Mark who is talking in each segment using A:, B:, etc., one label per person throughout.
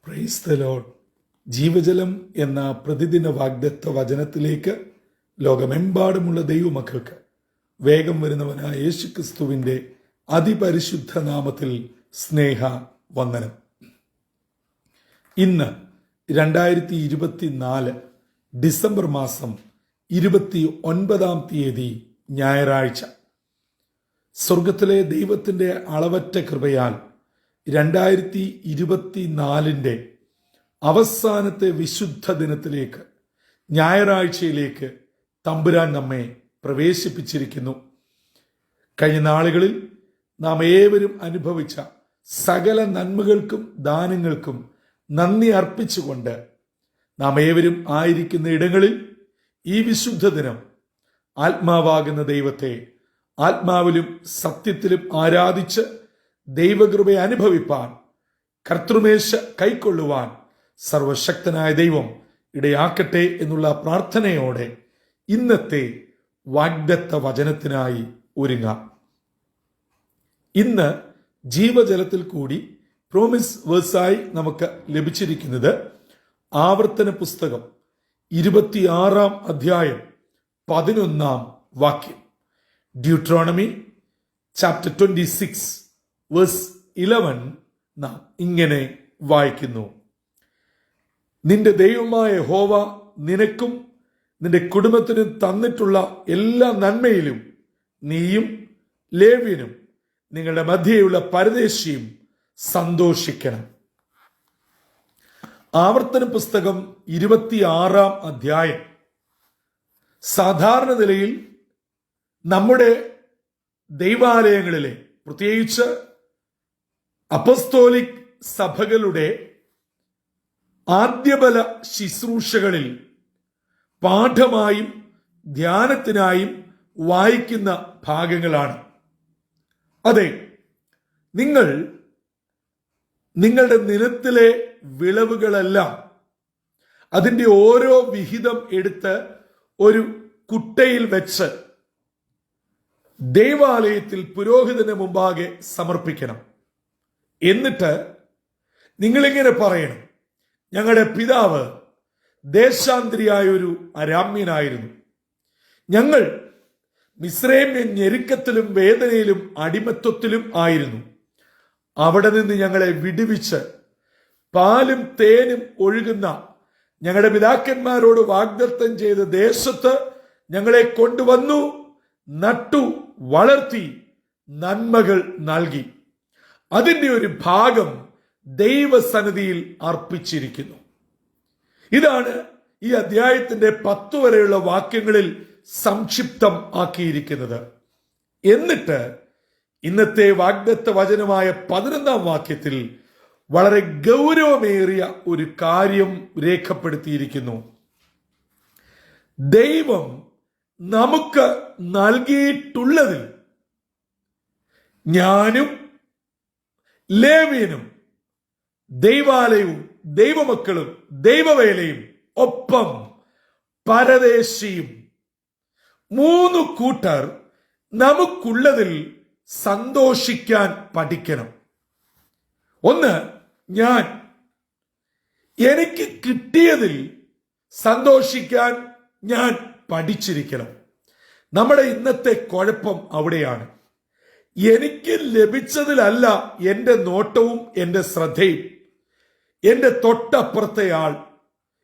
A: Praise the Lord. ജീവജലം എന്ന പ്രതിദിന വാഗ്ദത്ത വചനത്തിലേക്ക് ലോകമെമ്പാടുമുള്ള ദൈവമക്കൾക്ക് വേഗം വരുന്നവനായ യേശുക്രിസ്തുവിന്റെ അതിപരിശുദ്ധ നാമത്തിൽ സ്നേഹ വന്ദനം. ഇന്ന് 2024 ഡിസംബർ മാസം 29 തീയതി ഞായറാഴ്ച. സ്വർഗത്തിലെ ദൈവത്തിന്റെ അളവറ്റ കൃപയാൽ 2024 അവസാനത്തെ വിശുദ്ധ ദിനത്തിലേക്ക്, ഞായറാഴ്ചയിലേക്ക് തമ്പുരാൻ നമ്മെ പ്രവേശിപ്പിച്ചിരിക്കുന്നു. കഴിഞ്ഞ നാളുകളിൽ നാം ഏവരും അനുഭവിച്ച സകല നന്മകൾക്കും ദാനങ്ങൾക്കും നന്ദി അർപ്പിച്ചുകൊണ്ട് നാം ഏവരും ആയിരിക്കുന്ന ഇടങ്ങളിൽ ഈ വിശുദ്ധ ദിനം ആത്മാവാകുന്ന ദൈവത്തെ ആത്മാവിലും സത്യത്തിലും ആരാധിച്ച് ദൈവകൃപയെ അനുഭവിപ്പാൻ, കർത്തൃമേശ കൈക്കൊള്ളുവാൻ സർവശക്തനായ ദൈവം ഇടയാക്കട്ടെ എന്നുള്ള പ്രാർത്ഥനയോടെ ഇന്നത്തെ വാഗ്ദത്ത വചനത്തിനായി ഒരുങ്ങാം. ഇന്ന് ജീവജലത്തിൽ കൂടി പ്രോമിസ് വേഴ്സായി നമുക്ക് ലഭിച്ചിരിക്കുന്നത് ആവർത്തന പുസ്തകം 26 അധ്യായം 11 വാക്യം. ഡ്യൂട്രോണമി ചാപ്റ്റർ 26 വേഴ്സ് 11 നാം ഇങ്ങനെ വായിക്കുന്നു: നിന്റെ ദൈവമായ യഹോവ നിനക്കും നിന്റെ കുടുംബത്തിനും തന്നിട്ടുള്ള എല്ലാ നന്മയിലും നീയും ലേവ്യനും നിങ്ങളുടെ മധ്യയുള്ള പരദേശിയും സന്തോഷിക്കണം. ആവർത്തന പുസ്തകം 26 അധ്യായം സാധാരണ നിലയിൽ നമ്മുടെ ദൈവാലയങ്ങളിലെ, പ്രത്യേകിച്ച് അപ്പസ്തോലിക് സഭകളുടെ ആദ്യബല ശുശ്രൂഷകളിൽ പാഠമായും ധ്യാനത്തിനായും വായിക്കുന്ന ഭാഗങ്ങളാണ്. അതെ, നിങ്ങൾ നിങ്ങളുടെ നിലത്തിലെ വിളവുകളെല്ലാം അതിൻ്റെ ഓരോ വിഹിതം എടുത്ത് ഒരു കുട്ടയിൽ വെച്ച് ദൈവാലയത്തിൽ പുരോഹിതന് മുമ്പാകെ സമർപ്പിക്കണം. എന്നിട്ട് നിങ്ങളിങ്ങനെ പറയണം: ഞങ്ങളുടെ പിതാവ് ദേശാന്തരിയായ ഒരു അരാമ്യനായിരുന്നു. ഞങ്ങൾ മിസ്രൈമ്യൻ ഞെരുക്കത്തിലും വേദനയിലും അടിമത്വത്തിലും ആയിരുന്നു. അവിടെ നിന്ന് ഞങ്ങളെ വിടുവിച്ച് പാലും തേനും ഒഴുകുന്ന ഞങ്ങളുടെ പിതാക്കന്മാരോട് വാഗ്ദത്തം ചെയ്ത ദേശത്ത് ഞങ്ങളെ കൊണ്ടുവന്നു, നട്ടു, വളർത്തി, നന്മകൾ നൽകി. അതിന്റെ ഒരു ഭാഗം ദൈവസന്നിധിയിൽ അർപ്പിച്ചിരിക്കുന്നു. ഇതാണ് ഈ അധ്യായത്തിന്റെ 10 വരെയുള്ള വാക്യങ്ങളിൽ സംക്ഷിപ്തം ആക്കിയിരിക്കുന്നത്. എന്നിട്ട് ഇന്നത്തെ വാഗ്ദത്ത വചനമായ 11 വാക്യത്തിൽ വളരെ ഗൗരവമേറിയ ഒരു കാര്യം രേഖപ്പെടുത്തിയിരിക്കുന്നു. ദൈവം നമുക്ക് നൽകിയിട്ടുള്ളതിൽ ഞാനും ലേവ്യനും ദൈവാലയവും ദൈവമക്കളും ദൈവവേലയും ഒപ്പം പരദേശിയും 3 കൂട്ടർ നമുക്കുള്ളതിൽ സന്തോഷിക്കാൻ പഠിക്കണം. ഒന്ന്, എനിക്ക് കിട്ടിയതിൽ സന്തോഷിക്കാൻ ഞാൻ പഠിച്ചിരിക്കണം. നമ്മുടെ ഇന്നത്തെ കുഴപ്പം അവിടെയാണ്. എനിക്ക് ലഭിച്ചതിലല്ല എൻ്റെ നോട്ടവും എൻ്റെ ശ്രദ്ധയും. എൻ്റെ തൊട്ടപ്പുറത്തെ ആൾ,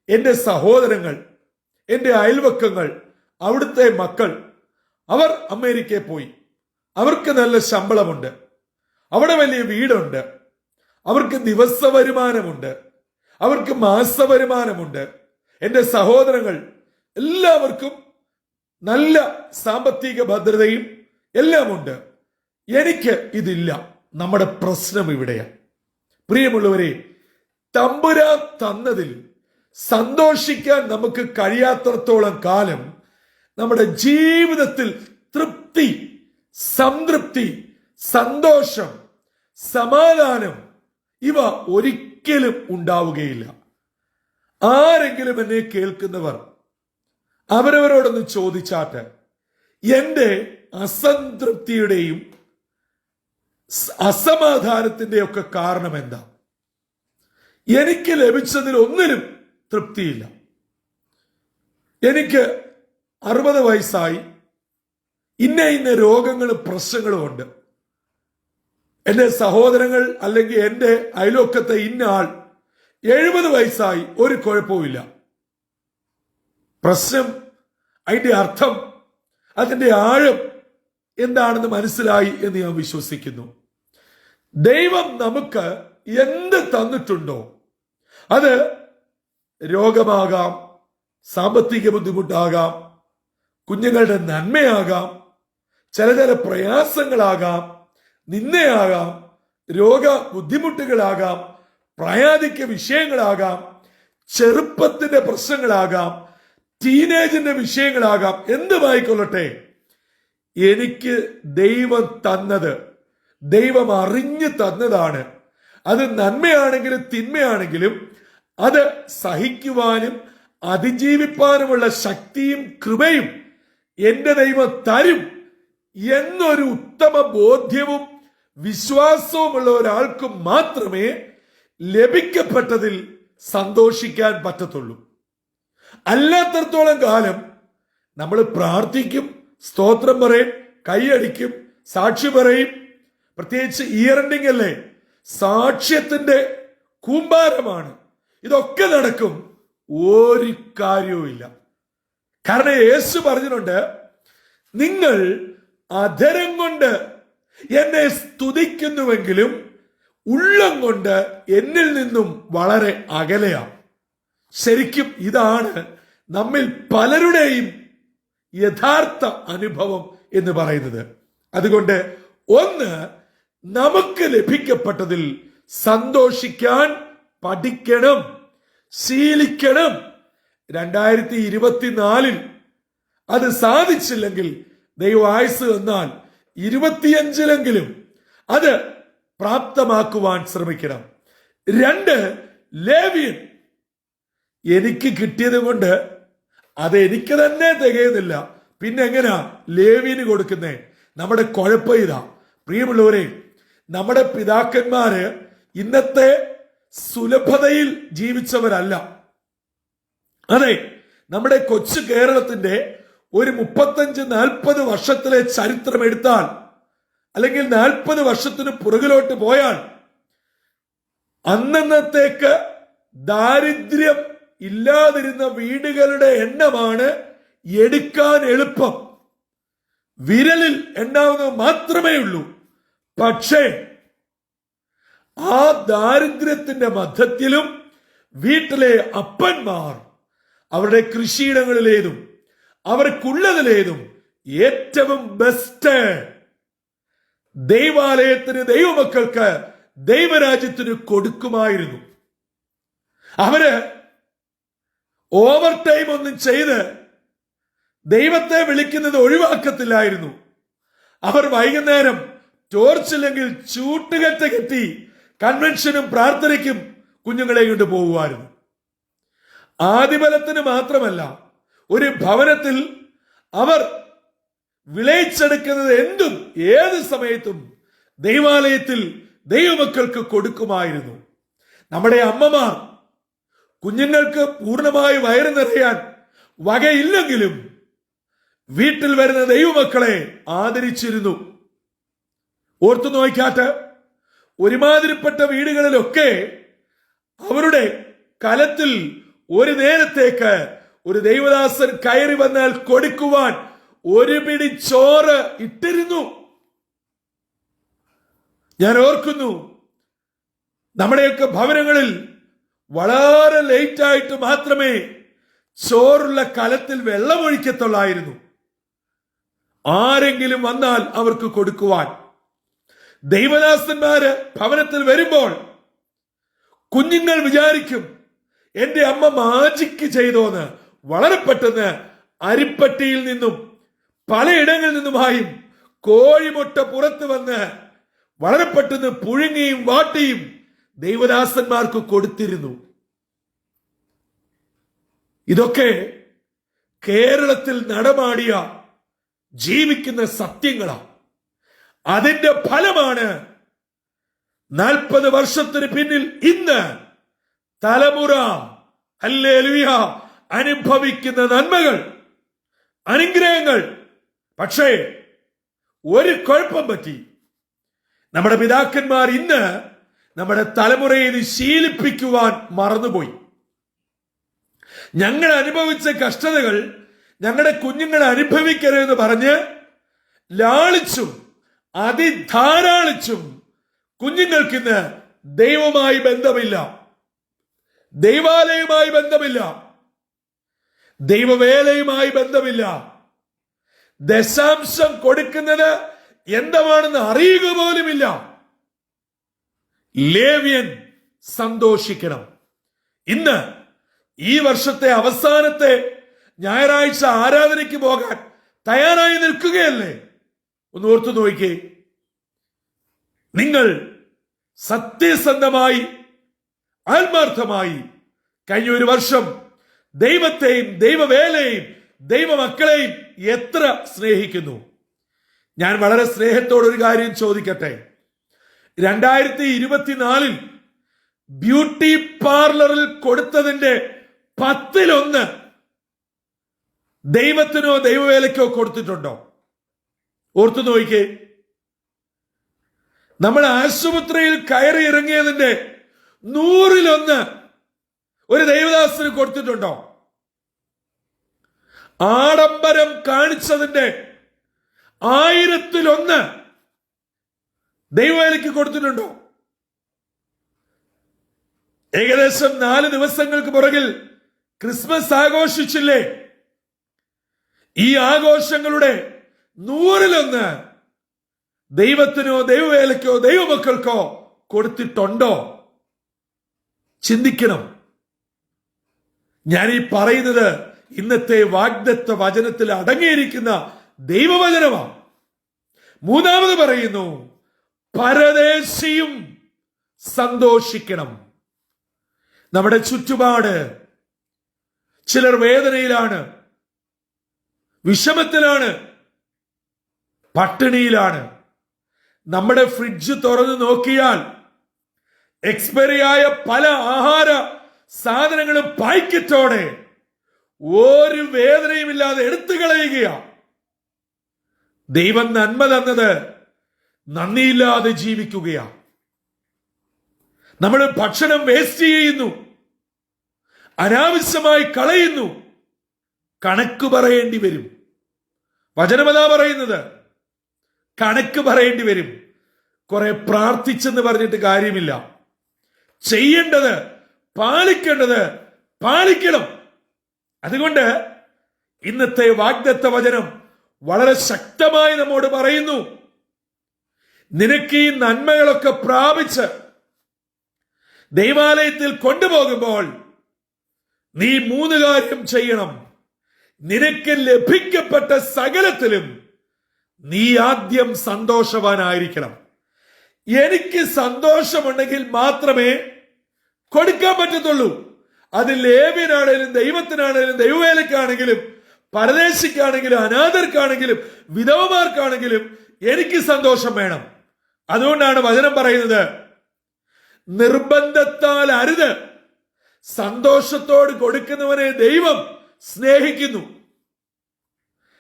A: എൻ്റെ സഹോദരങ്ങൾ, എൻ്റെ അയൽവക്കങ്ങൾ, അവിടുത്തെ മക്കൾ, അവർ അമേരിക്കയിൽ പോയി, അവർക്ക് നല്ല ശമ്പളമുണ്ട്, അവിടെ വലിയ വീടുണ്ട്, അവർക്ക് ദിവസ വരുമാനമുണ്ട്, അവർക്ക് മാസ വരുമാനമുണ്ട്. എൻ്റെ സഹോദരങ്ങൾ എല്ലാവർക്കും നല്ല സാമ്പത്തിക ഭദ്രതയും എല്ലാമുണ്ട്. എനിക്ക് ഇതില്ല. നമ്മുടെ പ്രശ്നം ഇവിടെയാണ്. പ്രിയമുള്ളവരെ, തമ്പുരാൻ തന്നതിൽ സന്തോഷിക്കാൻ നമുക്ക് കഴിയാത്തത്തോളം കാലം നമ്മുടെ ജീവിതത്തിൽ തൃപ്തി, സംതൃപ്തി, സന്തോഷം, സമാധാനം ഇവ ഒരിക്കലും ഉണ്ടാവുകയില്ല. ആരെങ്കിലും എന്നെ കേൾക്കുന്നവർ അവരവരോടൊന്ന് ചോദിച്ചാട്ട്, എന്റെ അസംതൃപ്തിയുടെയും അസമാധാനത്തിന്റെ ഒക്കെ കാരണം എന്താ? എനിക്ക് ലഭിച്ചതിൽ ഒന്നിനും തൃപ്തിയില്ല. എനിക്ക് 60 വയസ്സായി, ഇന്ന രോഗങ്ങളും പ്രശ്നങ്ങളും ഉണ്ട്. എന്റെ സഹോദരങ്ങൾ അല്ലെങ്കിൽ എന്റെ അയൽവക്കത്തെ ഇന്ന ആൾ 70 വയസ്സായി, ഒരു കുഴപ്പവുമില്ല. പ്രശ്നം, അതിന്റെ അർത്ഥം, അതിന്റെ ആഴം എന്താണെന്ന് മനസ്സിലായി എന്ന് ഞാൻ വിശ്വസിക്കുന്നു. ദൈവം നമുക്ക് എന്ത് തന്നിട്ടുണ്ടോ അത് രോഗമാകാം, സാമ്പത്തിക ബുദ്ധിമുട്ടാകാം, കുഞ്ഞുങ്ങളുടെ നന്മയാകാം, ചില പ്രയാസങ്ങളാകാം, നിന്ദയാകാം, രോഗ ബുദ്ധിമുട്ടുകളാകാം, പ്രായാധിക്യ വിഷയങ്ങളാകാം, ചെറുപ്പത്തിന്റെ പ്രശ്നങ്ങളാകാം, ടീനേജിന്റെ വിഷയങ്ങളാകാം, എന്തുമായിക്കൊള്ളട്ടെ, എനിക്ക് ദൈവം തന്നത്, ദൈവം അറിഞ്ഞു തന്നതാണ്. അത് നന്മയാണെങ്കിലും തിന്മയാണെങ്കിലും അത് സഹിക്കുവാനും അതിജീവിപ്പാനുമുള്ള ശക്തിയും കൃപയും എന്റെ ദൈവം തരും എന്നൊരു ഉത്തമ ബോധ്യവും വിശ്വാസവുമുള്ള ഒരാൾക്ക് മാത്രമേ ലഭിക്കപ്പെട്ടതിൽ സന്തോഷിക്കാൻ പറ്റത്തുള്ളൂ. അല്ലാത്തടത്തോളം കാലം നമ്മൾ പ്രാർത്ഥിക്കും, സ്തോത്രം പറയും, കൈയടിക്കും, സാക്ഷി പറയും. പ്രത്യേകിച്ച് ഇയർ എൻഡിങ് അല്ലേ, സാക്ഷ്യത്തിന്റെ കൂമ്പാരമാണ്. ഇതൊക്കെ നടക്കും, ഒരു കാര്യവുമില്ല. കാരണം യേശു പറഞ്ഞിട്ടുണ്ട്, നിങ്ങൾ അധരം കൊണ്ട് എന്നെ സ്തുതിക്കുന്നുവെങ്കിലും ഉള്ളം കൊണ്ട് എന്നിൽ നിന്നും വളരെ അകലെയാണ്. ശരിക്കും ഇതാണ് നമ്മിൽ പലരുടെയും യഥാർത്ഥ അനുഭവം എന്ന് പറയുന്നത്. അതുകൊണ്ട് ഒന്ന്, നമുക്ക് ലഭിക്കപ്പെട്ടതിൽ സന്തോഷിക്കാൻ പഠിക്കണം, ശീലിക്കണം. 2024 അത് സാധിച്ചില്ലെങ്കിൽ ദൈവം ആയുസ് എന്നാൽ 25 അത് പ്രാപ്തമാക്കുവാൻ ശ്രമിക്കണം. 2, ലേവ്യൻ. എനിക്ക് കിട്ടിയത് കൊണ്ട് അത് എനിക്ക് തന്നെ തികയുന്നില്ല, പിന്നെ എങ്ങനെയാ ലേവ്യന് കൊടുക്കുന്നേ? നമ്മുടെ കുഴപ്പം ഇതാ പ്രിയമുള്ളവരെ, നമ്മുടെ പിതാക്കന്മാര് ഇന്നത്തെ സുലഭതയിൽ ജീവിച്ചവരല്ല. അതെ, നമ്മുടെ കൊച്ചു കേരളത്തിന്റെ ഒരു 35-40 വർഷത്തിലെ ചരിത്രം എടുത്താൽ, അല്ലെങ്കിൽ 40 വർഷത്തിന് പുറകിലോട്ട് പോയാൽ, അന്നത്തേക്ക് ദാരിദ്ര്യം ഇല്ലാതിരുന്ന വീടുകളുടെ എണ്ണമാണ് എടുക്കാൻ എളുപ്പം. വിരലിൽ എണ്ണാവുന്നത് മാത്രമേ ഉള്ളൂ. പക്ഷേ ആ ദാരിദ്ര്യത്തിന്റെ മധ്യത്തിലും വീട്ടിലെ അപ്പന്മാർ അവരുടെ കൃഷിയിടങ്ങളിലേതും അവർക്കുള്ളതിലേതും ഏറ്റവും ബെസ്റ്റ് ദൈവാലയത്തിന്, ദൈവമക്കൾക്ക്, ദൈവരാജ്യത്തിന് കൊടുക്കുമായിരുന്നു. അവര് ഓവർ ടൈം ഒന്നും ചെയ്ത് ദൈവത്തെ വിളിക്കുന്നത് ഒഴിവാക്കത്തില്ലായിരുന്നു. അവർ വൈകുന്നേരം ടോർച്ചില്ലെങ്കിൽ ചൂട്ടുകെട്ട് കെട്ടി കൺവെൻഷനും പ്രാർത്ഥനയ്ക്കും കുഞ്ഞുങ്ങളെ കൊണ്ട് പോകുമായിരുന്നു. ആദിബലത്തിന് മാത്രമല്ല, ഒരു ഭവനത്തിൽ അവർ വിളയിച്ചെടുക്കുന്നത് എന്തും ഏത് സമയത്തും ദൈവാലയത്തിൽ ദൈവമക്കൾക്ക് കൊടുക്കുമായിരുന്നു. നമ്മുടെ അമ്മമാർ കുഞ്ഞുങ്ങൾക്ക് പൂർണ്ണമായി വയറ് നിറയാൻ വകയില്ലെങ്കിലും വീട്ടിൽ വരുന്ന ദൈവമക്കളെ ആദരിച്ചിരുന്നു. ഓർത്തു നോക്കാട്ട്, ഒരുമാതിരിപ്പെട്ട വീടുകളിലൊക്കെ അവരുടെ കലത്തിൽ ഒരു നേരത്തേക്ക് ഒരു ദൈവദാസൻ കയറി വന്നാൽ കൊടുക്കുവാൻ ഒരു പിടി ചോറ് ഇട്ടിരുന്നു. ഞാൻ ഓർക്കുന്നു, നമ്മുടെയൊക്കെ ഭവനങ്ങളിൽ വളരെ ലേറ്റായിട്ട് മാത്രമേ ചോറുള്ള കലത്തിൽ വെള്ളമൊഴിക്കത്തുള്ളായിരുന്നു. ആരെങ്കിലും വന്നാൽ അവർക്ക് കൊടുക്കുവാൻ. ദൈവദാസന്മാര് ഭവനത്തിൽ വരുമ്പോൾ കുഞ്ഞുങ്ങൾ വിചാരിക്കും, എന്റെ അമ്മ മാജിക്ക് ചെയ്തോന്ന്. വളരെ പെട്ടെന്ന് അരിപ്പട്ടിയിൽ നിന്നും പലയിടങ്ങളിൽ നിന്നുമായും കോഴിമുട്ട പുറത്തു വന്ന് വളരെ പെട്ടെന്ന് പുഴുങ്ങിയും വാട്ടിയും ദൈവദാസന്മാർക്ക് കൊടുത്തിരുന്നു. ഇതൊക്കെ കേരളത്തിൽ നടമാടിയ ജീവിക്കുന്ന സത്യങ്ങളാണ്. അതിന്റെ ഫലമാണ് 40 വർഷത്തിന് പിന്നിൽ ഇന്ന് തലമുറ ഹല്ലേലൂയ അനുഭവിക്കുന്ന നന്മകൾ, അനുഗ്രഹങ്ങൾ. പക്ഷേ ഒരു കുഴപ്പം പറ്റി. നമ്മുടെ പിതാക്കന്മാർ ഇന്ന് നമ്മുടെ തലമുറയെ ഇത് ശീലിപ്പിക്കുവാൻ മറന്നുപോയി. ഞങ്ങൾ അനുഭവിച്ച കഷ്ടതകൾ ഞങ്ങളുടെ കുഞ്ഞുങ്ങൾ അനുഭവിക്കരുതെന്ന് പറഞ്ഞ് ലാളിച്ചും അതിധാരാളിച്ചും കുഞ്ഞുങ്ങൾക്കിന്ന് ദൈവവുമായി ബന്ധമില്ല, ദൈവാലയവുമായി ബന്ധമില്ല, ദൈവവേലയുമായി ബന്ധമില്ല. ദശാംശം കൊടുക്കുന്നത് എന്താണെന്ന് അറിയുക പോലുമില്ല. ലേവ്യൻ സന്തോഷിക്കണം. ഇന്ന് ഈ വർഷത്തെ അവസാനത്തെ ഞായറാഴ്ച ആരാധനയ്ക്ക് പോകാൻ തയ്യാറായി നിൽക്കുകയല്ലേ? ഒന്ന് ഓർത്തു നോക്കിക്കേ. നിങ്ങൾ സത്യസന്ധമായി ആത്മാർത്ഥമായി കഴിഞ്ഞ ഒരു വർഷം ദൈവത്തെയും ദൈവവേലയെയും ദൈവമക്കളെയും എത്ര സ്നേഹിക്കുന്നു? ഞാൻ വളരെ സ്നേഹത്തോടൊരു കാര്യം ചോദിക്കട്ടെ. 2024 ബ്യൂട്ടി പാർലറിൽ കൊടുത്തതിന്റെ 10-1 ദൈവത്തിനോ ദൈവവേലയ്ക്കോ കൊടുത്തിട്ടുണ്ടോ? ഓർത്തു നോക്കിക്കേ. നമ്മൾ ആശുപത്രിയിൽ കയറി ഇറങ്ങിയതിന്റെ 100-1 ഒരു ദൈവദാസന് കൊടുത്തിട്ടുണ്ടോ? ആഡംബരം കാണിച്ചതിന്റെ 1000-1 ദൈവവേലയ്ക്ക് കൊടുത്തിട്ടുണ്ടോ? ഏകദേശം 4 ദിവസങ്ങൾക്ക് പുറകിൽ ക്രിസ്മസ് ആഘോഷിച്ചില്ലേ? ഈ ആഘോഷങ്ങളുടെ 100-1 ദൈവത്തിനോ ദൈവവേലയ്ക്കോ ദൈവമക്കൾക്കോ കൊടുത്തിട്ടുണ്ടോ? ചിന്തിക്കണം. ഞാൻ ഈ പറയുന്നത് ഇന്നത്തെ വാഗ്ദത്ത വചനത്തിൽ അടങ്ങിയിരിക്കുന്ന ദൈവവചനമാണ്. 3 പറയുന്നു, പരദേശിയും സന്തോഷിക്കണം. നമ്മുടെ ചുറ്റുപാട് ചിലർ വേദനയിലാണ്, വിഷമത്തിലാണ്, പട്ടിണിയിലാണ്. നമ്മുടെ ഫ്രിഡ്ജ് തുറന്നു നോക്കിയാൽ എക്സ്പയറി ആയ പല ആഹാര സാധനങ്ങളും പാക്കറ്റോടെ ഒരു വേദനയും ഇല്ലാതെ എടുത്തു കളയുകയാണ്. ദൈവം നന്മ തന്നത് നന്ദിയില്ലാതെ ജീവിക്കുകയാണ്. നമ്മൾ ഭക്ഷണം വേസ്റ്റ് ചെയ്യുന്നു, അനാവശ്യമായി കളയുന്നു. കണക്ക് പറയേണ്ടി വരും. വചനമതാ പറയുന്നത്, കണക്ക് പറയേണ്ടി വരും. കുറെ പ്രാർത്ഥിച്ചെന്ന് പറഞ്ഞിട്ട് കാര്യമില്ല. ചെയ്യേണ്ടത്, പാലിക്കേണ്ടത് പാലിക്കണം. അതുകൊണ്ട് ഇന്നത്തെ വാഗ്ദത്ത വചനം വളരെ ശക്തമായി നമ്മോട് പറയുന്നു, നിനക്ക് ഈ നന്മകളൊക്കെ പ്രാപിച്ച് ദൈവാലയത്തിൽ കൊണ്ടുപോകുമ്പോൾ നീ 3 കാര്യം ചെയ്യണം. നിനക്ക് ലഭിക്കപ്പെട്ട സകലത്തിലും നീ ആദ്യം സന്തോഷവാനായിരിക്കണം. എനിക്ക് സന്തോഷമുണ്ടെങ്കിൽ മാത്രമേ കൊടുക്കാൻ പറ്റത്തുള്ളൂ. അത് ലേവ്യനാണേലും ദൈവത്തിനാണേലും ദൈവവേലക്കാണെങ്കിലും പരദേശിക്കാണെങ്കിലും അനാഥർക്കാണെങ്കിലും വിധവമാർക്കാണെങ്കിലും എനിക്ക് സന്തോഷം വേണം. അതുകൊണ്ടാണ് വചനം പറയുന്നത്, നിർബന്ധത്താൽ അരുത്, സന്തോഷത്തോട് കൊടുക്കുന്നവനെ ദൈവം സ്നേഹിക്കുന്നു.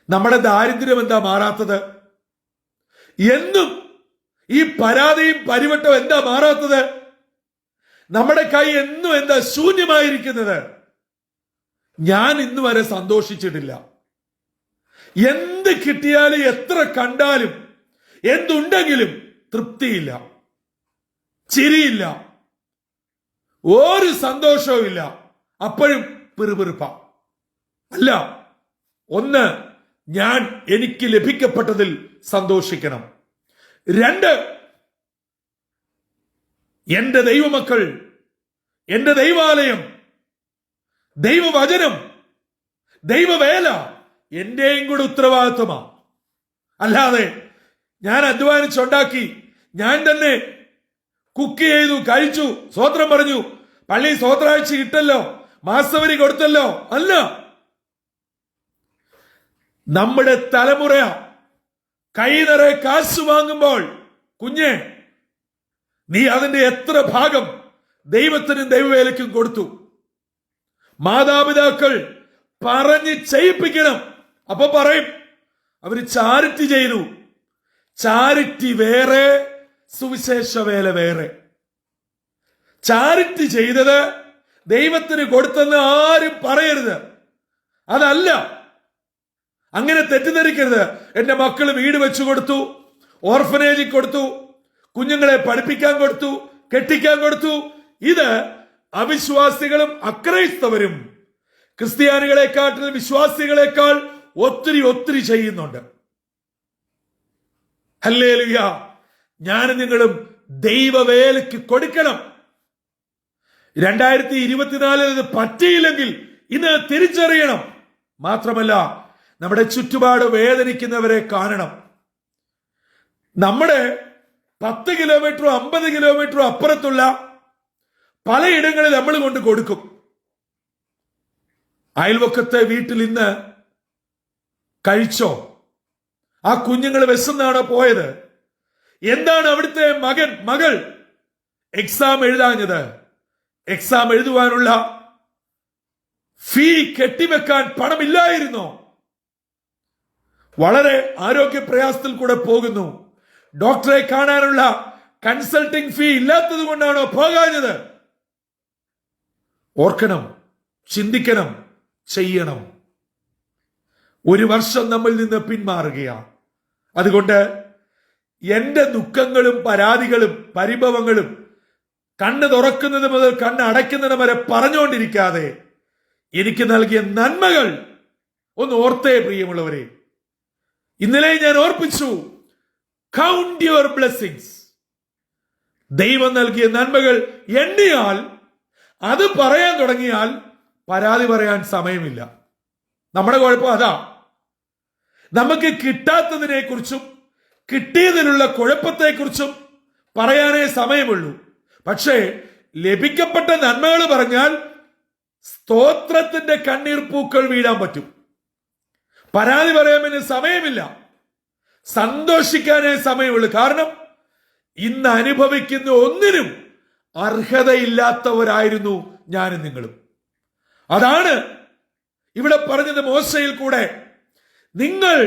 A: നമ്മുടെ ദാരിദ്ര്യം എന്താ മാറാത്തത്? എന്നും ഈ പരാതിയും പരിവട്ടവും എന്താ മാറാത്തത്? നമ്മുടെ കൈ എന്നും എന്താ ശൂന്യമായിരിക്കുന്നത്? ഞാൻ ഇന്ന് വരെ സന്തോഷിച്ചിട്ടില്ല. എന്ത് കിട്ടിയാലും എത്ര കണ്ടാലും എന്തുണ്ടെങ്കിലും തൃപ്തിയില്ല, ചിരിയില്ല, ഒരു സന്തോഷവും ഇല്ല. അപ്പോഴും പിറുപിറുപ്പ. അല്ല, ഒന്ന്, ഞാൻ എനിക്ക് ലഭിക്കപ്പെട്ടതിൽ സന്തോഷിക്കണം. 2, എന്റെ ദൈവമക്കൾ, എന്റെ ദൈവാലയം, ദൈവവചനം, ദൈവവേല എന്റെയും കൂടെ ഉത്തരവാദിത്വമാ. അല്ലാതെ ഞാൻ അധ്വാനിച്ചുണ്ടാക്കി, ഞാൻ തന്നെ കുക്ക് ചെയ്തു, കഴിച്ചു, സ്തോത്രം പറഞ്ഞു, പള്ളി സ്തോത്രാഴ്ച ഇട്ടല്ലോ, മാസവരി കൊടുത്തല്ലോ. അല്ല, നമ്മുടെ തലമുറ കൈ നിറയെ കാശ് വാങ്ങുമ്പോൾ, കുഞ്ഞെ, നീ അതിന്റെ എത്ര ഭാഗം ദൈവത്തിനും ദൈവവേലയ്ക്കും കൊടുത്തു. മാതാപിതാക്കൾ പറഞ്ഞ് ചെയ്യിപ്പിക്കണം. അപ്പൊ പറയും അവര് ചാരിറ്റി ചെയ്തു. ചാരിറ്റി വേറെ, സുവിശേഷ വേല വേറെ. ചാരിറ്റി ചെയ്തത് ദൈവത്തിന് കൊടുത്തെന്ന് ആരും പറയരുത്. അതല്ല, അങ്ങനെ തെറ്റിദ്ധരിക്കരുത്. എന്റെ മക്കള് വീട് വെച്ചു കൊടുത്തു, ഓർഫനേജിൽ കൊടുത്തു, കുഞ്ഞുങ്ങളെ പഠിപ്പിക്കാൻ കൊടുത്തു, കെട്ടിക്കാൻ കൊടുത്തു. ഇത് അവിശ്വാസികളും അക്രൈസ്തവരും ക്രിസ്ത്യാനികളെക്കാട്ടിൽ വിശ്വാസികളെക്കാൾ ഒത്തിരി ഒത്തിരി ചെയ്യുന്നുണ്ട്. ഹല്ലേലൂയ. ഞാനും നിങ്ങളും ദൈവവേലയ്ക്ക് കൊടുക്കണം. 2024 ഇത് പറ്റിയില്ലെങ്കിൽ ഇന്ന് തിരിച്ചറിയണം. മാത്രമല്ല, നമ്മുടെ ചുറ്റുപാട് വേദനിക്കുന്നവരെ കാണണം. നമ്മുടെ 10 കിലോമീറ്ററോ 50 കിലോമീറ്ററോ അപ്പുറത്തുള്ള പലയിടങ്ങളിൽ നമ്മൾ കൊണ്ട് കൊടുക്കും. അയൽവക്കത്തെ വീട്ടിൽ ഇന്ന് കഴിച്ചോ? ആ കുഞ്ഞുങ്ങൾ വിശന്നാണോ പോയത്? എന്താണ് അവിടുത്തെ മകൾ എക്സാം എഴുതാഞ്ഞത്? എക്സാം എഴുതുവാനുള്ള ഫീ കെട്ടിവെക്കാൻ പണമില്ലായിരുന്നോ? വളരെ ആരോഗ്യ പ്രയാസത്തിൽ കൂടെ പോകുന്നു. ഡോക്ടറെ കാണാനുള്ള കൺസൾട്ടിംഗ് ഫീ ഇല്ലാത്തത് കൊണ്ടാണോ പോകാഞ്ഞത്? ഓർക്കണം, ചിന്തിക്കണം, ചെയ്യണം. ഒരു വർഷം നമ്മിൽ നിന്ന് പിന്മാറുകയാണ്. അതുകൊണ്ട് എന്റെ ദുഃഖങ്ങളും പരാതികളും പരിഭവങ്ങളും കണ്ണ് തുറക്കുന്നത് മുതൽ കണ്ണ് അടയ്ക്കുന്നത് വരെ പറഞ്ഞുകൊണ്ടിരിക്കാതെ എനിക്ക് നൽകിയ നന്മകൾ ഒന്ന് ഓർത്തേ പ്രിയമുള്ളവരെ. ഇന്നലെ ഞാൻ ഓർപ്പിച്ചു, കൗണ്ട് യുവർ ബ്ലെസ്സിങ്സ്. ദൈവം നൽകിയ നന്മകൾ എണ്ണിയാൽ, അത് പറയാൻ തുടങ്ങിയാൽ പരാതി പറയാൻ സമയമില്ല. നമ്മുടെ കുഴപ്പം അതാ. നമുക്ക് കിട്ടാത്തതിനെ കുറിച്ചും കിട്ടിയതിലുള്ള കുഴപ്പത്തെക്കുറിച്ചും പറയാനേ സമയമുള്ളൂ. പക്ഷേ ലഭിക്കപ്പെട്ട നന്മകൾ പറഞ്ഞാൽ സ്തോത്രത്തിന്റെ കണ്ണീർ പൂക്കൾ വീഴാൻ പറ്റും. പരാതി പറയാൻ പിന്നെ സമയമില്ല. സന്തോഷിക്കാനേ സമയമുള്ളൂ. കാരണം ഇന്ന് അനുഭവിക്കുന്ന ഒന്നിനും അർഹതയില്ലാത്തവരായിരുന്നു ഞാനും നിങ്ങളും. അതാണ് ഇവിടെ പറഞ്ഞത് മോശയിൽ കൂടെ. നിങ്ങൾ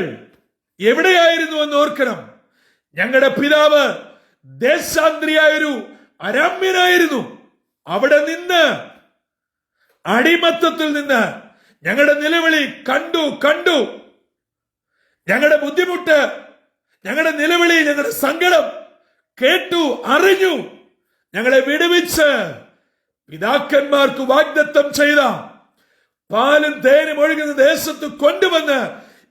A: എവിടെയായിരുന്നു എന്ന് ഓർക്കണം. ഞങ്ങളുടെ പിതാവ് ദേശാന്തരിയായൊരു അരാമ്യനായിരുന്നു. അവിടെ നിന്ന്, അടിമത്തത്തിൽ നിന്ന് ഞങ്ങളുടെ നിലവിളി കണ്ടു. ഞങ്ങളുടെ ബുദ്ധിമുട്ട്, ഞങ്ങളുടെ നിലവിളി, ഞങ്ങളുടെ സങ്കടം കേട്ടു, അറിഞ്ഞു. ഞങ്ങളെ വിടുവിച്ച് പിതാക്കന്മാർക്ക് വാഗ്ദത്തം ചെയ്ത പാലും തേനും ഒഴുകുന്ന ദേശത്ത് കൊണ്ടുവന്ന്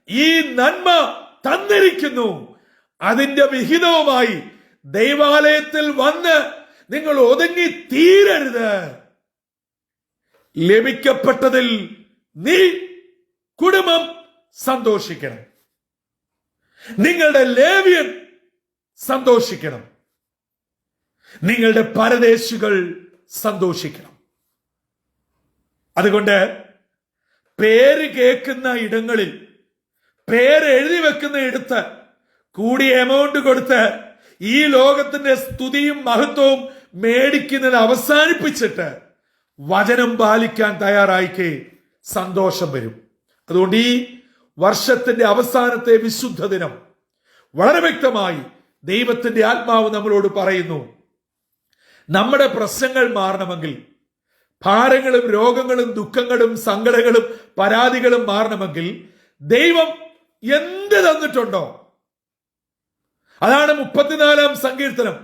A: ഈ നന്മ തന്നിരിക്കുന്നു. അതിന്റെ വിഹിതവുമായി ദൈവാലയത്തിൽ വന്ന് നിങ്ങൾ ഒതുങ്ങി തീരരുത്. ലഭിക്കപ്പെട്ടതിൽ നീ കുടുംബം സന്തോഷിക്കണം. നിങ്ങളുടെ ലേവ്യൻ സന്തോഷിക്കണം. നിങ്ങളുടെ പരദേശികൾ സന്തോഷിക്കണം. അതുകൊണ്ട് പേര് കേൾക്കുന്ന ഇടങ്ങളിൽ, പേര് എഴുതി വെക്കുന്ന ഇടത്ത് കൂടിയ എമൗണ്ട് കൊടുത്ത് ഈ ലോകത്തിന്റെ സ്തുതിയും മഹത്വവും മേടിക്കുന്നത് അവസാനിപ്പിച്ചിട്ട് വചനം പാലിക്കാൻ തയ്യാറായിക്കേ സന്തോഷം വരും. അതുകൊണ്ട് ഈ വർഷത്തിന്റെ അവസാനത്തെ വിശുദ്ധ ദിനം വളരെ വ്യക്തമായി ദൈവത്തിന്റെ ആത്മാവ് നമ്മളോട് പറയുന്നു, നമ്മുടെ പ്രശ്നങ്ങൾ മാറണമെങ്കിൽ, ഭാരങ്ങളും രോഗങ്ങളും ദുഃഖങ്ങളും സങ്കടങ്ങളും പരാതികളും മാറണമെങ്കിൽ ദൈവം എന്ത് തന്നിട്ടുണ്ടോ, അതാണ് 34-ാം സങ്കീർത്തനം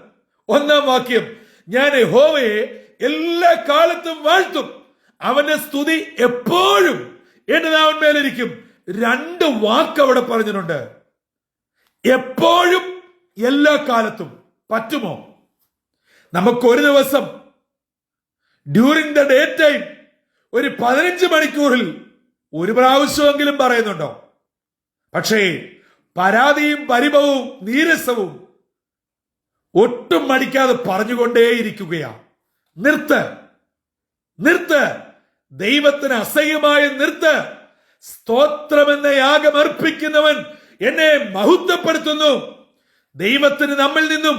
A: 1-ാം വാക്യം. ഞാൻ യഹോവയെ എല്ലാ കാലത്തും വാഴ്ത്തും, അവന്റെ സ്തുതി എപ്പോഴും എന്റെ നാവിന്മേലിരിക്കും. 2 വാക്ക് അവിടെ പറഞ്ഞിട്ടുണ്ട്. എപ്പോഴും എല്ലാ കാലത്തും പറ്റുമോ? നമുക്കൊരു ദിവസം ഡ്യൂറിംഗ് ദ ഡേ ടൈം ഒരു 15 മണിക്കൂറിൽ ഒരു പ്രാവശ്യമെങ്കിലും പറയുന്നുണ്ടോ? പക്ഷേ പരാതിയും പരിഭവവും നീരസവും ഒട്ടും മടിക്കാതെ പറഞ്ഞുകൊണ്ടേയിരിക്കുകയാ. നിർത്ത്. ദൈവത്തിന് അസഹ്യമായ നിർത്ത്. സ്തോത്രമെന്ന യാഗം അർപ്പിക്കുന്നവൻ എന്നെ മഹത്വപ്പെടുത്തുന്നു. ദൈവത്തിന് നമ്മിൽ നിന്നും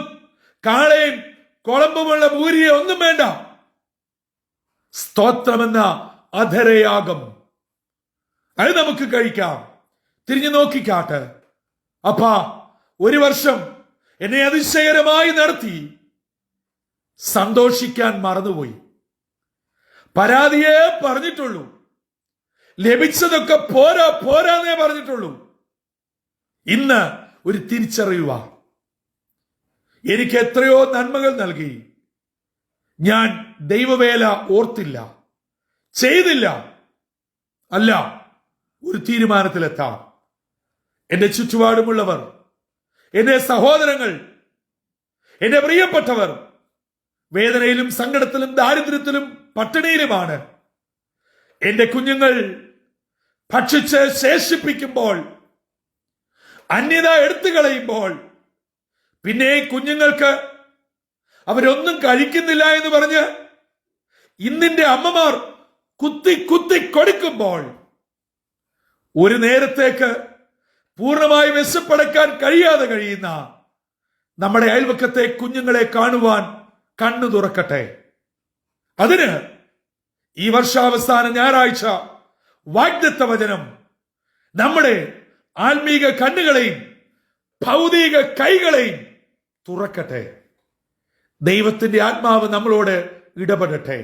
A: കാളയും കുളമ്പുമുള്ള മൂരിയെ ഒന്നും വേണ്ട. സ്തോത്രമെന്ന അധരയാഗം അത് നമുക്ക് കഴിക്കാം. തിരിഞ്ഞു നോക്കിക്കാട്ട്. അപ്പാ, ഒരു വർഷം എന്നെ അതിശയകരമായി നടത്തി. സന്തോഷിക്കാൻ മറന്നുപോയി. പരാതിയേ പറഞ്ഞിട്ടുള്ളൂ. ലഭിച്ചതൊക്കെ പോരാ പോരാന്നേ പറഞ്ഞിട്ടുള്ളൂ. ഇന്ന് ഒരു തിരിച്ചറിയുക. എനിക്ക് എത്രയോ നന്മകൾ നൽകി. ഞാൻ ദൈവവേല ഓർത്തില്ല, ചെയ്തില്ല. അല്ല, ഒരു തീരുമാനത്തിലെത്താം. എന്റെ ചുറ്റുപാടുമുള്ളവർ, എന്റെ സഹോദരങ്ങൾ, എന്റെ പ്രിയപ്പെട്ടവർ വേദനയിലും സങ്കടത്തിലും ദാരിദ്ര്യത്തിലും പട്ടിണിയിലുമാണ്. എന്റെ കുഞ്ഞുങ്ങൾ ഭക്ഷിച്ച് ശേഷിപ്പിക്കുമ്പോൾ, അന്യത എടുത്തു കളയുമ്പോൾ, പിന്നെ കുഞ്ഞുങ്ങൾക്ക് അവരൊന്നും കഴിക്കുന്നില്ല എന്ന് പറഞ്ഞ് ഇന്നിന്റെ അമ്മമാർ കുത്തി കുത്തി കൊടുക്കുമ്പോൾ, ഒരു നേരത്തേക്ക് പൂർണ്ണമായി വിശപ്പടക്കാൻ കഴിയാതെ കഴിയുന്ന നമ്മുടെ അയൽവക്കത്തെ കുഞ്ഞുങ്ങളെ കാണുവാൻ കണ്ണു തുറക്കട്ടെ. അതിന് ഈ വർഷാവസാന ഞായറാഴ്ച വാഗ്ദത്ത വചനം നമ്മുടെ ആത്മീക കണ്ണുകളെയും ഭൗതിക കൈകളെയും തുറക്കട്ടെ. ദൈവത്തിന്റെ ആത്മാവ് നമ്മളോട് ഇടപെടട്ടെ.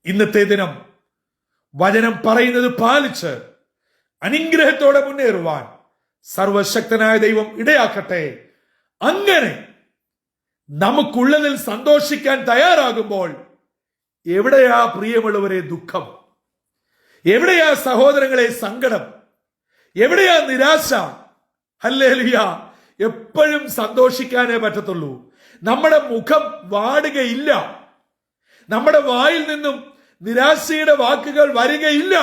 A: ഇന്നത്തെ ദിനം വചനം പറയുന്നത് പാലിച്ച് അനുഗ്രഹത്തോടെ മുന്നേറുവാൻ സർവശക്തനായ ദൈവം ഇടയാക്കട്ടെ. അങ്ങനെ നമുക്കുള്ളതിൽ സന്തോഷിക്കാൻ തയ്യാറാകുമ്പോൾ എവിടെയാ പ്രിയമുള്ളവരെ ദുഃഖം? എവിടെയാ സഹോദരങ്ങളെ സങ്കടം? എവിടെയാ നിരാശ? ഹല്ലേലൂയ! എപ്പോഴും സന്തോഷിക്കാനേ പറ്റത്തുള്ളൂ. നമ്മുടെ മുഖം വാടുകയില്ല. നമ്മുടെ വായിൽ നിന്നും നിരാശയുടെ വാക്കുകൾ വരികയില്ല.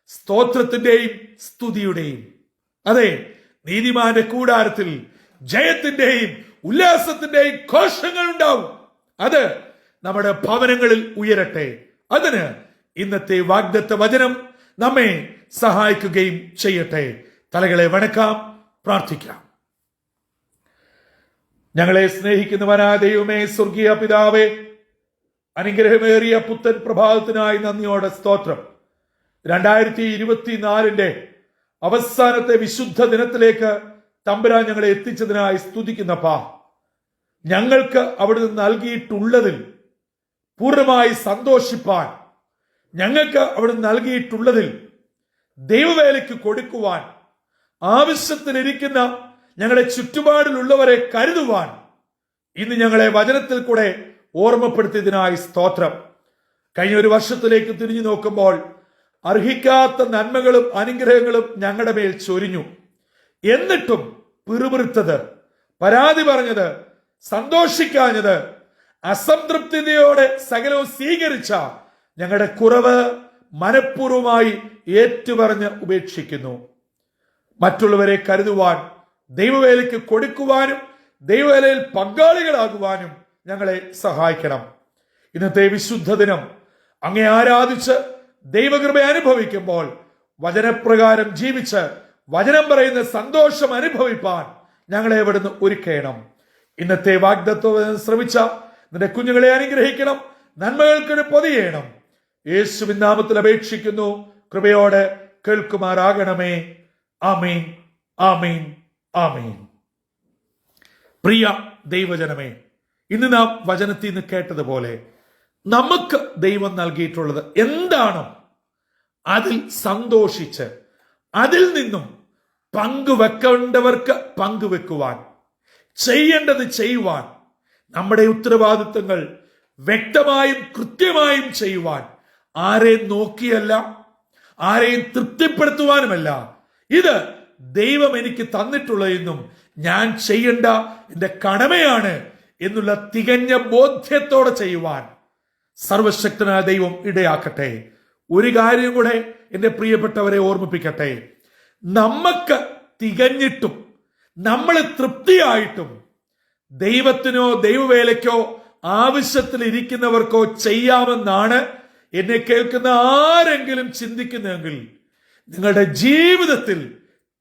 A: സ്തോത്രത്തിന്റെയും സ്തുതിയുടെയും, അതെ, നീതിമാന്റെ കൂടാരത്തിൽ ജയത്തിന്റെയും ഉല്ലാസത്തിന്റെയും ഘോഷങ്ങൾ ഉണ്ടാവും. അത് നമ്മുടെ ഭവനങ്ങളിൽ ഉയരട്ടെ. അതിന് ഇന്നത്തെ വാഗ്ദത്ത വചനം നമ്മെ സഹായിക്കുകയും ചെയ്യട്ടെ. തലകളെ വണക്കാം, പ്രാർത്ഥിക്കാം. ഞങ്ങളെ സ്നേഹിക്കുന്നവനായ ദൈവമേ, സ്വർഗീയ പിതാവേ, അനുഗ്രഹമേറിയ പുത്തൻ പ്രഭാതത്തിനായി നന്ദിയോടെ സ്തോത്രം. 2024 അവസാനത്തെ വിശുദ്ധ ദിനത്തിലേക്ക് തമ്പുരാൻ ഞങ്ങളെ എത്തിച്ചതിനായി സ്തുതിക്കുന്നപ്പാ. ഞങ്ങൾക്ക് അവിടുന്ന് നൽകിയിട്ടുള്ളതിൽ പൂർണ്ണമായി സന്തോഷിപ്പാൻ, ഞങ്ങൾക്ക് അവിടുന്ന് നൽകിയിട്ടുള്ളതിൽ ദൈവവേലയ്ക്ക് കൊടുക്കുവാൻ, ആവശ്യത്തിലിരിക്കുന്ന ഞങ്ങളുടെ ചുറ്റുപാടിലുള്ളവരെ കരുതുവാൻ ഇന്ന് ഞങ്ങളെ വചനത്തിൽ കൂടെ ഓർമ്മപ്പെടുത്തിയതിനായി സ്തോത്രം. കഴിഞ്ഞ ഒരു വർഷത്തിലേക്ക് തിരിഞ്ഞു നോക്കുമ്പോൾ അർഹിക്കാത്ത നന്മകളും അനുഗ്രഹങ്ങളും ഞങ്ങളുടെ മേൽ ചൊരിഞ്ഞു. എന്നിട്ടും പിറുപിറുത്തത്, പരാതി പറഞ്ഞത്, സന്തോഷിക്കാഞ്ഞത്, അസംതൃപ്തിയോടെ സകലവും സ്വീകരിച്ച ഞങ്ങളുടെ കുറവ് മനഃപൂർവമായി ഏറ്റുപറഞ്ഞ് ഉപേക്ഷിക്കുന്നു. മറ്റുള്ളവരെ കരുതുവാൻ, ദൈവവേലയ്ക്ക് കൊടുക്കുവാനും ദൈവവേലയിൽ പങ്കാളികളാകുവാനും ഞങ്ങളെ സഹായിക്കണം. ഇന്നത്തെ വിശുദ്ധ ദിനം അങ്ങേ ആരാധിച്ച് ദൈവകൃപ അനുഭവിക്കുമ്പോൾ വചനപ്രകാരം ജീവിച്ച് വചനം പറയുന്ന സന്തോഷം അനുഭവിപ്പാൻ ഞങ്ങളെ ഇവിടുന്ന് ഒരുക്കണം. ഇന്നത്തെ വാഗ്ദത്വം ശ്രമിച്ച നിന്റെ കുഞ്ഞുങ്ങളെ അനുഗ്രഹിക്കണം, നന്മകൾക്കൊരു പൊതിയണം. യേശുവിൻ നാമത്തിൽ അപേക്ഷിക്കുന്നു, കൃപയോടെ കേൾക്കുമാറാകണമേ. ആമീൻ, ആമീൻ, ആമീൻ. പ്രിയ ദൈവജനമേ, ഇന്ന് നാം വചനത്തിൽ നിന്ന് കേട്ടതുപോലെ നമുക്ക് ദൈവം നൽകിയിട്ടുള്ളത് എന്താണോ അതിൽ സന്തോഷിച്ച് അതിൽ നിന്നും പങ്കുവെക്കേണ്ടവർക്ക് പങ്കുവെക്കുവാൻ, ചെയ്യേണ്ടത് ചെയ്യുവാൻ, നമ്മുടെ ഉത്തരവാദിത്തങ്ങൾ വ്യക്തമായും കൃത്യമായും ചെയ്യുവാൻ, ആരെയും നോക്കിയല്ല, ആരെയും തൃപ്തിപ്പെടുത്തുവാനുമല്ല, ഇത് ദൈവം എനിക്ക് തന്നിട്ടുള്ളതെന്നും ഞാൻ ചെയ്യേണ്ട എന്റെ കടമയാണ് എന്നുള്ള തികഞ്ഞ ബോധ്യത്തോടെ ചെയ്യുവാൻ സർവശക്തനായ ദൈവം ഇടയാക്കട്ടെ. ഒരു കാര്യം കൂടെ എന്റെ പ്രിയപ്പെട്ടവരെ ഓർമ്മിപ്പിക്കട്ടെ. നമുക്ക് തികഞ്ഞിട്ടും നമ്മൾ തൃപ്തിയായിട്ടും ദൈവത്തിനോ ദൈവവേലയ്ക്കോ ആവശ്യത്തിലിരിക്കുന്നവർക്കോ ചെയ്യാമെന്നാണ് എന്നെ കേൾക്കുന്ന ആരെങ്കിലും ചിന്തിക്കുന്നതെങ്കിൽ നിങ്ങളുടെ ജീവിതത്തിൽ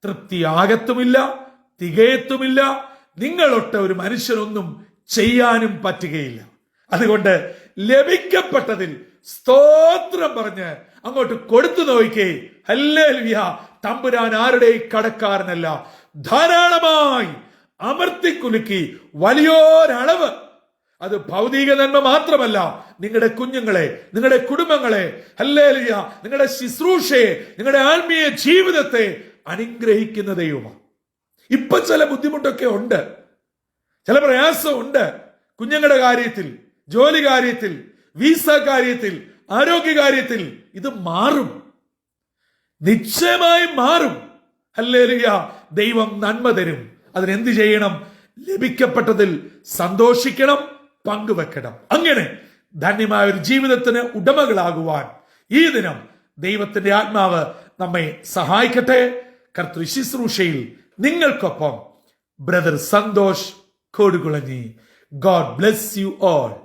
A: തൃപ്തിയാകത്തുമില്ല, തികയത്തുമില്ല. നിങ്ങളൊട്ട് ഒരു മനുഷ്യനൊന്നും ചെയ്യാനും പറ്റുകയില്ല. അതുകൊണ്ട് ലഭിക്കപ്പെട്ടതിൽ സ്തോത്രം പറഞ്ഞ് അങ്ങോട്ട് കൊടുത്തു നോക്കിക്കേ. ഹല്ലേലൂയ. തമ്പുരാൻ ആരുടെയും കടക്കാരനല്ല. ധാരാളമായി അമർത്തിക്കുലുക്കി വലിയൊരളവ്. അത് ഭൗതിക നന്മ മാത്രമല്ല, നിങ്ങളുടെ കുഞ്ഞുങ്ങളെ, നിങ്ങളുടെ കുടുംബങ്ങളെ, ഹല്ലേലൂയ, നിങ്ങളുടെ ശുശ്രൂഷയെ, നിങ്ങളുടെ ആത്മീയ ജീവിതത്തെ അനുഗ്രഹിക്കുന്ന ദൈവമാണ്. ഇപ്പൊ ചില ബുദ്ധിമുട്ടൊക്കെ ഉണ്ട്, ചില പ്രയാസമുണ്ട്. കുഞ്ഞുങ്ങളുടെ കാര്യത്തിൽ, ജോലി കാര്യത്തിൽ, വീസ കാര്യത്തിൽ, ആരോഗ്യ കാര്യത്തിൽ. ഇത് മാറും, നിശ്ചയമായും മാറും. ഹല്ലേലൂയ. ദൈവം നന്മ തരും. അതിനെന്ത് ചെയ്യണം? ലഭിക്കപ്പെട്ടതിൽ സന്തോഷിക്കണം, പങ്കുവെക്കണം. അങ്ങനെ ധന്യമായ ഒരു ജീവിതത്തിന് ഉടമകളാകുവാൻ ഈ ദിനം ദൈവത്തിന്റെ ആത്മാവ് നമ്മെ സഹായിക്കട്ടെ. കർത്തൃ ശുശ്രൂഷയിൽ നിങ്ങൾക്കൊപ്പം brother Santhosh Kodukulanji. God bless you all.